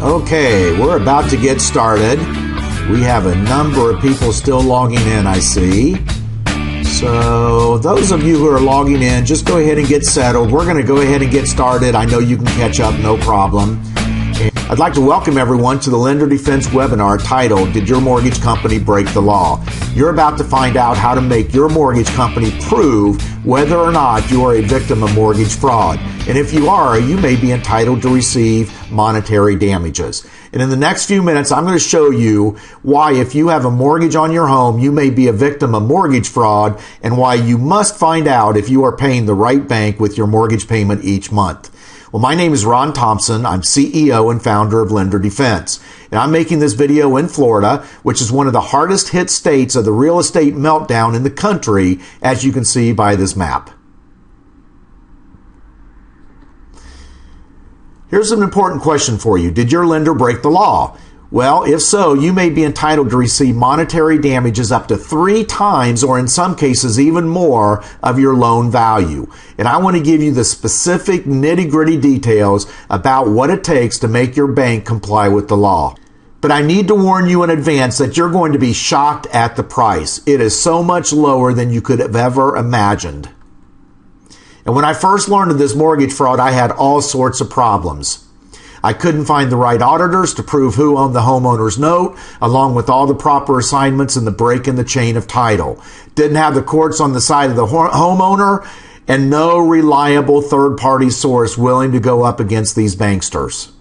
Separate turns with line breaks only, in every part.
Okay, we're about to get started. We have a number of people still logging in, I see. So those of you who are logging in, just go ahead and get settled. We're going to go ahead and get started. I know you can catch up, no problem. I'd like to welcome everyone to the Lender Defense webinar titled, Did Your Mortgage Company Break the Law? You're about to find out how to make your mortgage company prove whether or not you are a victim of mortgage fraud. And if you are, you may be entitled to receive monetary damages. And in the next few minutes, I'm going to show you why if you have a mortgage on your home, you may be a victim of mortgage fraud, and why you must find out if you are paying the right bank with your mortgage payment each month. Well, my name is Ron Thompson. I'm CEO and founder of Lender Defense. And I'm making this video in Florida, which is one of the hardest hit states of the real estate meltdown in the country, as you can see by this map. Here's an important question for you. Did your lender break the law? Well, if so, you may be entitled to receive monetary damages up to 3 times, or in some cases even more, of your loan value. And I want to give you the specific nitty-gritty details about what it takes to make your bank comply with the law. But I need to warn you in advance that you're going to be shocked at the price. It is so much lower than you could have ever imagined. And when I first learned of this mortgage fraud, I had all sorts of problems. I couldn't find the right auditors to prove who owned the homeowner's note, along with all the proper assignments and the break in the chain of title. Didn't have the courts on the side of the homeowner, and no reliable third-party source willing to go up against these banksters.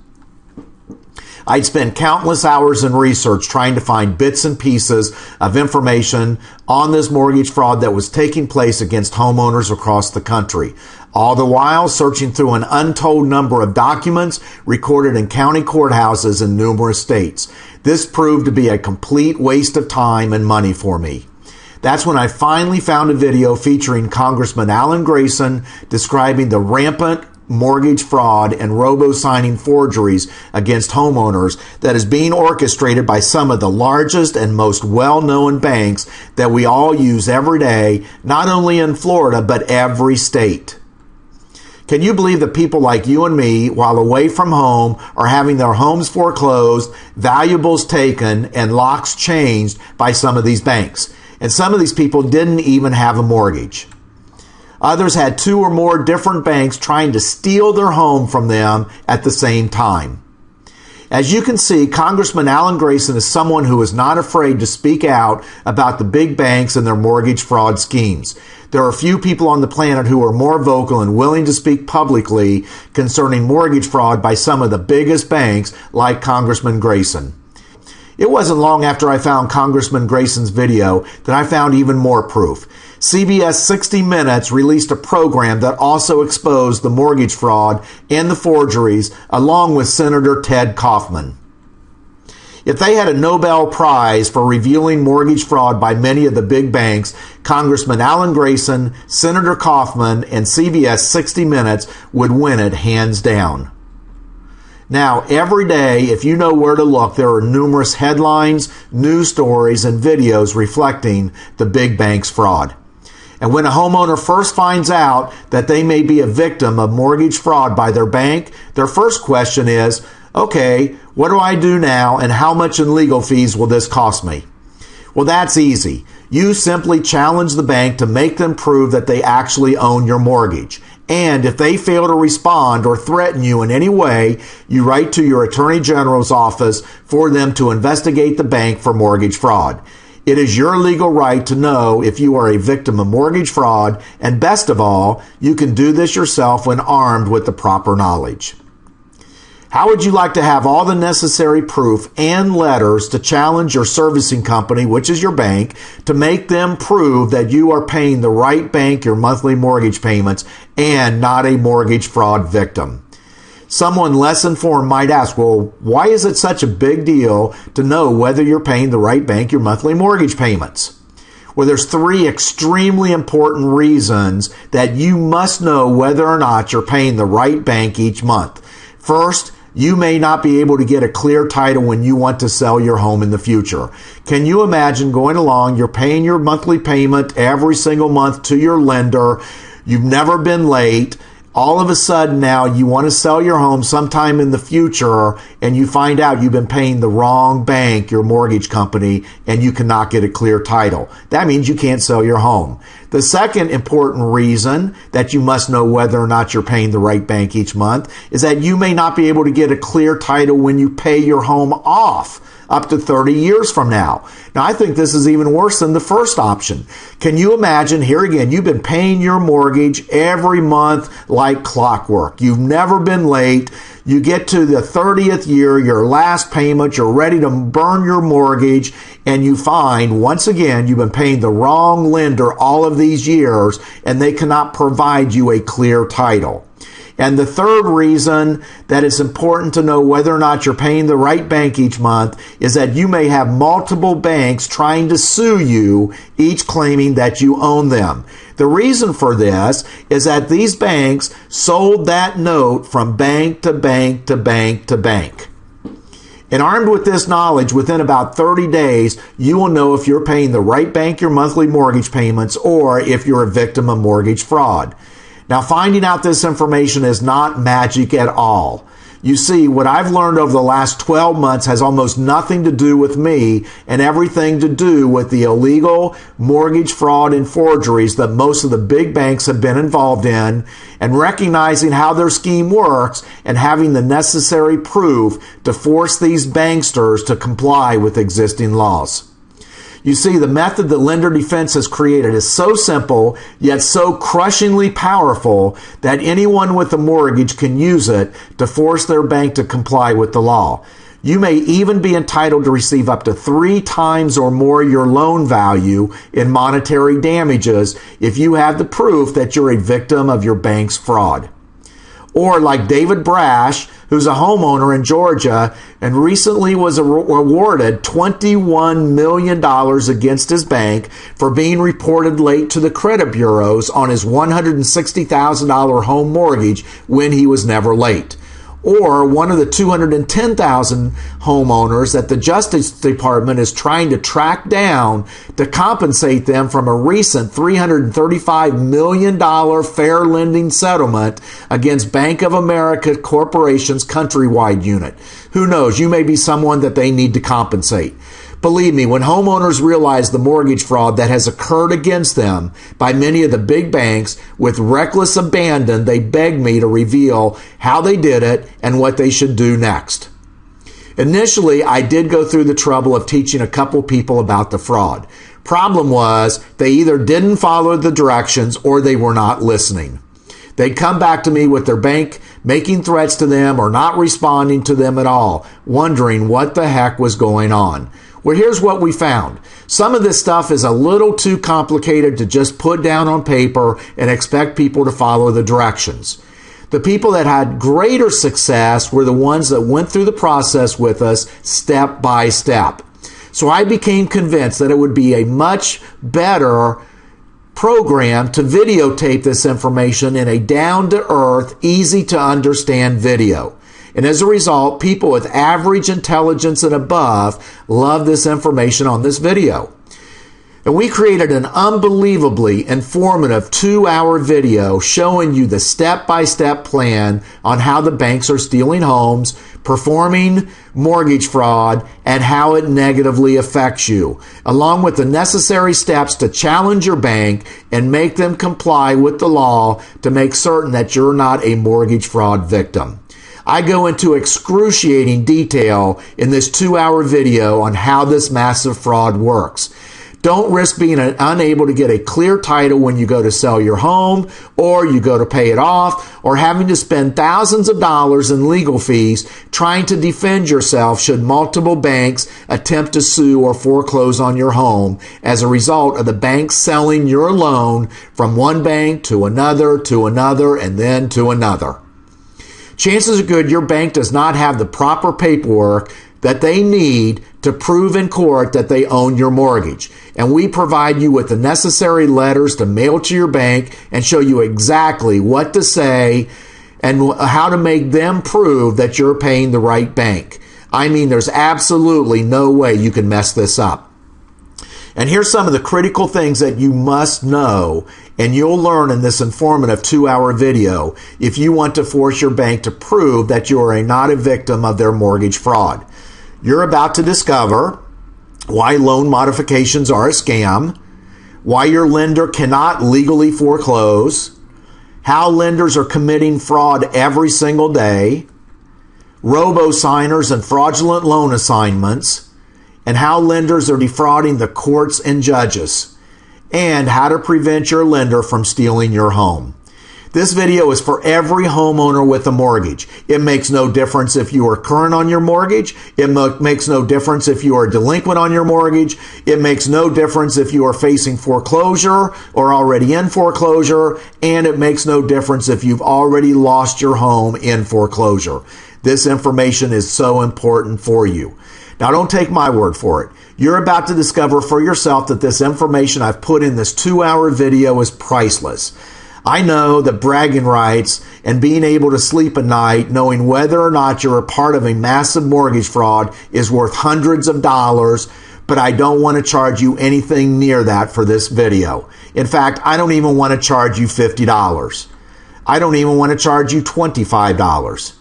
I'd spent countless hours in research trying to find bits and pieces of information on this mortgage fraud that was taking place against homeowners across the country. All the while searching through an untold number of documents recorded in county courthouses in numerous states. This proved to be a complete waste of time and money for me. That's when I finally found a video featuring Congressman Alan Grayson describing the rampant mortgage fraud and robo-signing forgeries against homeowners that is being orchestrated by some of the largest and most well-known banks that we all use every day, not only in Florida, but every state. Can you believe that people like you and me, while away from home, are having their homes foreclosed, valuables taken, and locks changed by some of these banks? And some of these people didn't even have a mortgage. Others had 2 or more different banks trying to steal their home from them at the same time. As you can see, Congressman Alan Grayson is someone who is not afraid to speak out about the big banks and their mortgage fraud schemes. There are few people on the planet who are more vocal and willing to speak publicly concerning mortgage fraud by some of the biggest banks like Congressman Grayson. It wasn't long after I found Congressman Grayson's video that I found even more proof. CBS 60 Minutes released a program that also exposed the mortgage fraud and the forgeries, along with Senator Ted Kaufman. If they had a Nobel Prize for revealing mortgage fraud by many of the big banks, Congressman Alan Grayson, Senator Kaufman, and CBS 60 Minutes would win it hands down. Now, every day, if you know where to look, there are numerous headlines, news stories, and videos reflecting the big bank's fraud. And when a homeowner first finds out that they may be a victim of mortgage fraud by their bank, their first question is, okay, what do I do now, and how much in legal fees will this cost me? Well, that's easy. You simply challenge the bank to make them prove that they actually own your mortgage. And if they fail to respond or threaten you in any way, you write to your Attorney General's office for them to investigate the bank for mortgage fraud. It is your legal right to know if you are a victim of mortgage fraud, and best of all, you can do this yourself when armed with the proper knowledge. How would you like to have all the necessary proof and letters to challenge your servicing company, which is your bank, to make them prove that you are paying the right bank your monthly mortgage payments and not a mortgage fraud victim? Someone less informed might ask, well, why is it such a big deal to know whether you're paying the right bank your monthly mortgage payments? Well, there's 3 extremely important reasons that you must know whether or not you're paying the right bank each month. First, you may not be able to get a clear title when you want to sell your home in the future. Can you imagine going along, you're paying your monthly payment every single month to your lender, you've never been late, All of a sudden now you want to sell your home sometime in the future and you find out you've been paying the wrong bank, your mortgage company, and you cannot get a clear title. That means you can't sell your home. The second important reason that you must know whether or not you're paying the right bank each month is that you may not be able to get a clear title when you pay your home off up to 30 years from now. Now, I think this is even worse than the first option. Can you imagine, here again, you've been paying your mortgage every month like clockwork. You've never been late. You get to the 30th year, your last payment, you're ready to burn your mortgage, and you find, once again, you've been paying the wrong lender all of these years, and they cannot provide you a clear title. And the third reason that it's important to know whether or not you're paying the right bank each month is that you may have multiple banks trying to sue you, each claiming that you own them. The reason for this is that these banks sold that note from bank to bank to bank to bank. And armed with this knowledge, within about 30 days, you will know if you're paying the right bank your monthly mortgage payments or if you're a victim of mortgage fraud. Now, finding out this information is not magic at all. You see, what I've learned over the last 12 months has almost nothing to do with me and everything to do with the illegal mortgage fraud and forgeries that most of the big banks have been involved in, and recognizing how their scheme works and having the necessary proof to force these banksters to comply with existing laws. You see, the method that Lender Defense has created is so simple, yet so crushingly powerful that anyone with a mortgage can use it to force their bank to comply with the law. You may even be entitled to receive up to 3 times or more your loan value in monetary damages if you have the proof that you're a victim of your bank's fraud. Or like David Brash, who's a homeowner in Georgia and recently was awarded $21 million against his bank for being reported late to the credit bureaus on his $160,000 home mortgage when he was never late. Or one of the 210,000 homeowners that the Justice Department is trying to track down to compensate them from a recent $335 million fair lending settlement against Bank of America Corporation's countrywide unit. Who knows? You may be someone that they need to compensate. Believe me, when homeowners realize the mortgage fraud that has occurred against them by many of the big banks with reckless abandon, they beg me to reveal how they did it and what they should do next. Initially, I did go through the trouble of teaching a couple people about the fraud. Problem was, they either didn't follow the directions or they were not listening. They'd come back to me with their bank making threats to them or not responding to them at all, wondering what the heck was going on. Well, here's what we found. Some of this stuff is a little too complicated to just put down on paper and expect people to follow the directions. The people that had greater success were the ones that went through the process with us step by step. So I became convinced that it would be a much better program to videotape this information in a down-to-earth, easy-to-understand video. And as a result, people with average intelligence and above love this information on this video. And we created an unbelievably informative 2-hour video showing you the step-by-step plan on how the banks are stealing homes, performing mortgage fraud, and how it negatively affects you, along with the necessary steps to challenge your bank and make them comply with the law to make certain that you're not a mortgage fraud victim. I go into excruciating detail in this 2-hour video on how this massive fraud works. Don't risk being unable to get a clear title when you go to sell your home, or you go to pay it off, or having to spend thousands of dollars in legal fees trying to defend yourself should multiple banks attempt to sue or foreclose on your home as a result of the bank selling your loan from one bank to another, and then to another. Chances are good your bank does not have the proper paperwork that they need to prove in court that they own your mortgage. And we provide you with the necessary letters to mail to your bank and show you exactly what to say and how to make them prove that you're paying the right bank. I mean, there's absolutely no way you can mess this up. And here's some of the critical things that you must know, and you'll learn in this informative 2-hour video if you want to force your bank to prove that you are not a victim of their mortgage fraud. You're about to discover why loan modifications are a scam, why your lender cannot legally foreclose, how lenders are committing fraud every single day, robo-signers and fraudulent loan assignments, and how lenders are defrauding the courts and judges, and how to prevent your lender from stealing your home. This video is for every homeowner with a mortgage. It makes no difference if you are current on your mortgage. It makes no difference if you are delinquent on your mortgage. It makes no difference if you are facing foreclosure or already in foreclosure. And it makes no difference if you've already lost your home in foreclosure. This information is so important for you. Now, don't take my word for it. You're about to discover for yourself that this information I've put in this 2-hour video is priceless. I know that bragging rights and being able to sleep at night knowing whether or not you're a part of a massive mortgage fraud is worth hundreds of dollars, but I don't want to charge you anything near that for this video. In fact, I don't even want to charge you $50. I don't even want to charge you $25.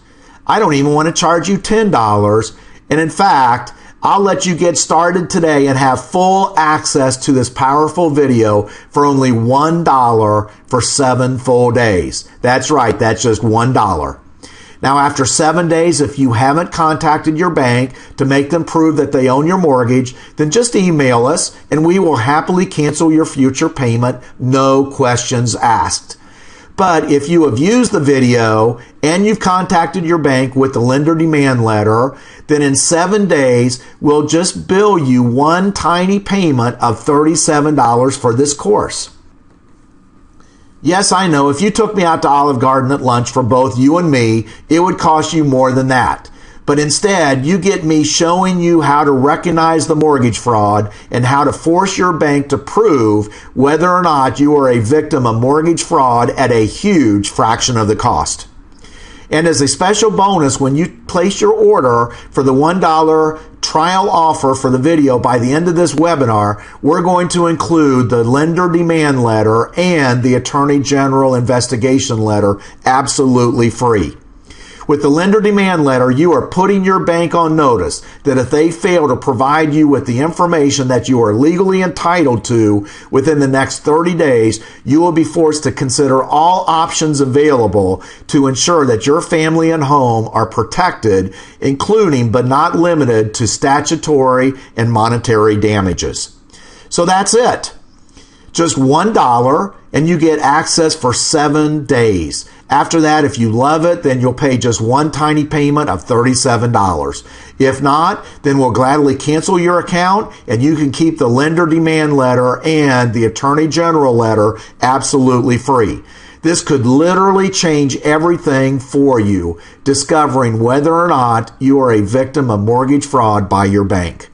I don't even want to charge you $10. And in fact, I'll let you get started today and have full access to this powerful video for only $1 for 7 full days. That's right, that's just $1. Now, after 7 days, if you haven't contacted your bank to make them prove that they own your mortgage, then just email us and we will happily cancel your future payment, no questions asked. But if you have used the video and you've contacted your bank with the lender demand letter, then in 7 days, we'll just bill you one tiny payment of $37 for this course. Yes, I know, if you took me out to Olive Garden at lunch for both you and me, it would cost you more than that. But instead, you get me showing you how to recognize the mortgage fraud and how to force your bank to prove whether or not you are a victim of mortgage fraud at a huge fraction of the cost. And as a special bonus, when you place your order for the $1 trial offer for the video by the end of this webinar, we're going to include the lender demand letter and the Attorney General investigation letter absolutely free. With the lender demand letter, you are putting your bank on notice that if they fail to provide you with the information that you are legally entitled to within the next 30 days, you will be forced to consider all options available to ensure that your family and home are protected, including but not limited to statutory and monetary damages. So that's it. Just $1 and you get access for 7 days. After that, if you love it, then you'll pay just one tiny payment of $37. If not, then we'll gladly cancel your account and you can keep the lender demand letter and the Attorney General letter absolutely free. This could literally change everything for you, discovering whether or not you are a victim of mortgage fraud by your bank.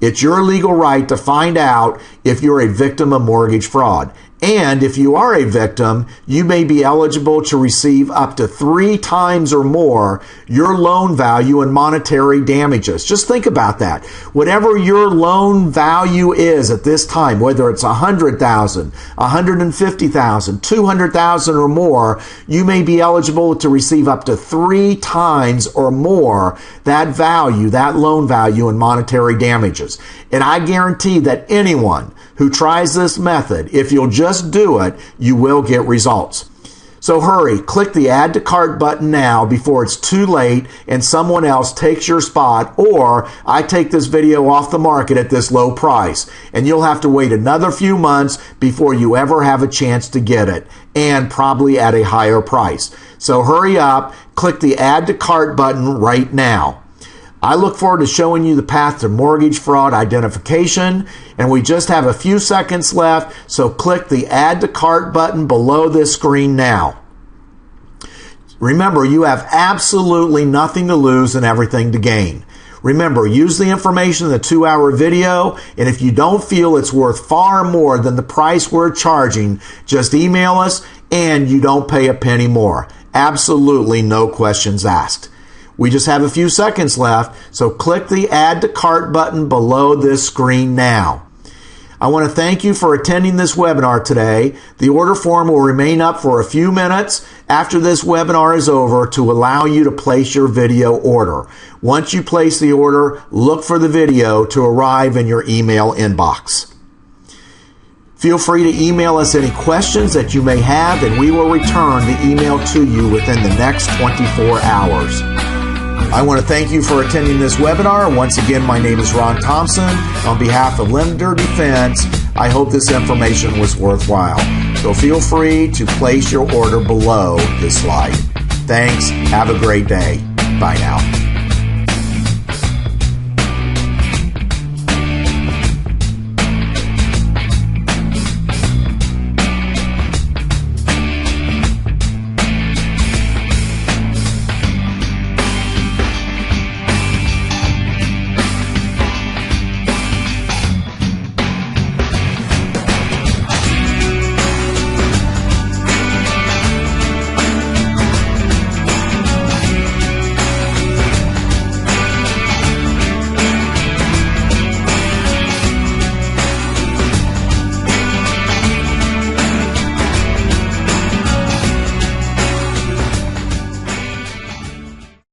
It's your legal right to find out if you're a victim of mortgage fraud. And if you are a victim, you may be eligible to receive up to 3 times or more your loan value in monetary damages. Just think about that. Whatever your loan value is at this time, whether it's $100,000, $150,000, $200,000 or more, you may be eligible to receive up to 3 times or more that value, that loan value in monetary damages. And I guarantee that anyone who tries this method, if you'll just do it, you will get results. So hurry, click the Add to Cart button now before it's too late and someone else takes your spot, or I take this video off the market at this low price, and you'll have to wait another few months before you ever have a chance to get it, and probably at a higher price. So hurry up, click the Add to Cart button right now. I look forward to showing you the path to mortgage fraud identification, and we just have a few seconds left, so click the Add to Cart button below this screen now. Remember, you have absolutely nothing to lose and everything to gain. Remember, use the information in the 2-hour video, and if you don't feel it's worth far more than the price we're charging, just email us and you don't pay a penny more. Absolutely no questions asked. We just have a few seconds left, so click the Add to Cart button below this screen now. I want to thank you for attending this webinar today. The order form will remain up for a few minutes after this webinar is over to allow you to place your video order. Once you place the order, look for the video to arrive in your email inbox. Feel free to email us any questions that you may have, and we will return the email to you within the next 24 hours. I want to thank you for attending this webinar. Once again, my name is Ron Thompson. On behalf of Lender Defense, I hope this information was worthwhile. So feel free to place your order below this slide. Thanks. Have a great day. Bye now.